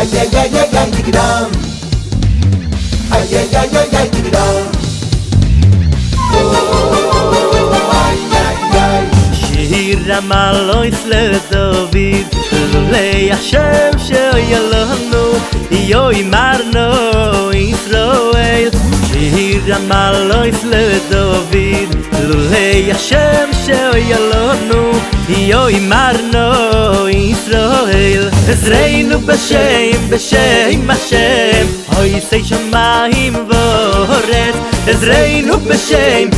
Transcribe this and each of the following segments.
ay ay ay ay ay digdam, ay ay ay ay ay digdam, oh ay ay ay. שיר המעלות לדוד, לולא השם שיעלנו, יוי מרנו ישראל. שיר המעלות לדוד, לולא השם שיעלנו, יוי מרנו ישראל. עזרנו בשם השם, עושי שמיים וארץ. עזרנו בשם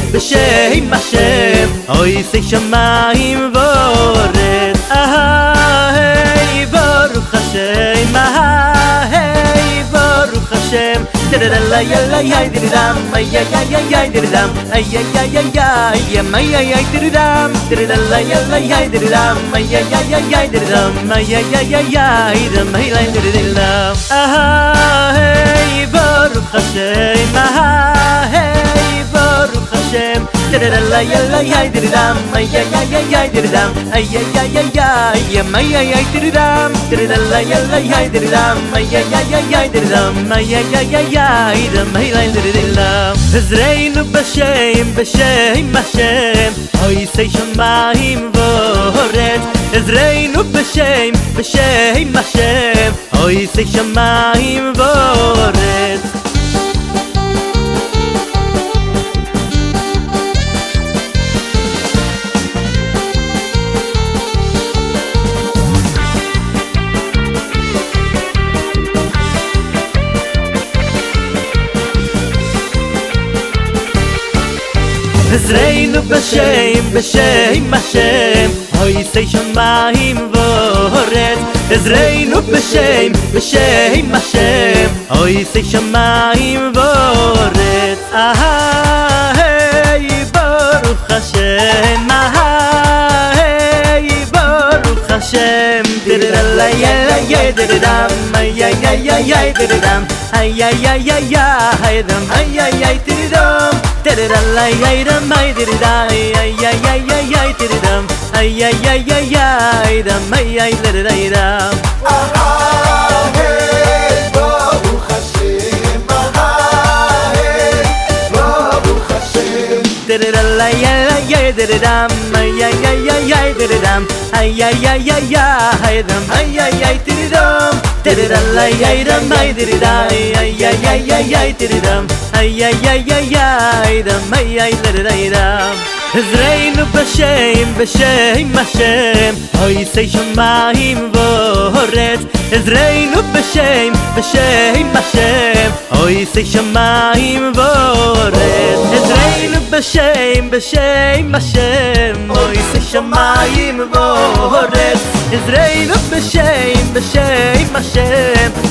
השם, עושי שמיים וארץ. אהי ברוך השם, אהי ברוך השם. תרדלי אלי אי תרדם, אי אי אי אי אי תרדם, אי אי אי אי אי אי אי תרדם. תרדלי אלי אי תרדם, אי אי אי אי אי תרדם, אי אי אי אי אי תרדם. אהי ברוך השם, אהי ברוך השם. תרדלי אלי אי תרדם, אי אי אי אי תרדם, אי אי אי אי אי תרדם. תרדלי אלי אי תרדם, אי אי אי אי תרדם, אי אי אי אי תרדם. עזרנו בשם השם, עושי שמיים וארץ. עזרנו בשם השם, עושי שמיים וארץ. עזרנו בשם השם, עושי שמיים וארץ. עזרנו בשם השם, עושי שמיים וארץ. אהי ברוך השם, אהי ברוך השם. תרדלי אלי תרדם, איי איי איי איי תרדם, איי איי איי איי תרדם, איי איי איי תרדם. תרדלי איי דם איי תרדם, איי איי איי איי תרדם, איי איי איי איי תרדם, איי איי תרדם. אהי ברוך השם, אהי ברוך השם. תרדלי אלי תרדם, איי איי איי איי תרדם, איי איי איי איי תרדם, איי איי איי תרדם. תרדלי איי דם איי תרדם, איי איי איי איי תרדם, איי איי איי איי תרדם, איי איי תרדם. עזרנו בשם השם, עושי שמיים וארץ. עזרנו בשם השם, עושי שמיים וארץ. עזרנו בשם השם, עושי שמיים וארץ. עזרנו בשם השם,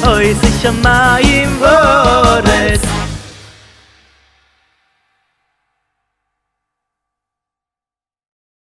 עושי שמיים וארץ.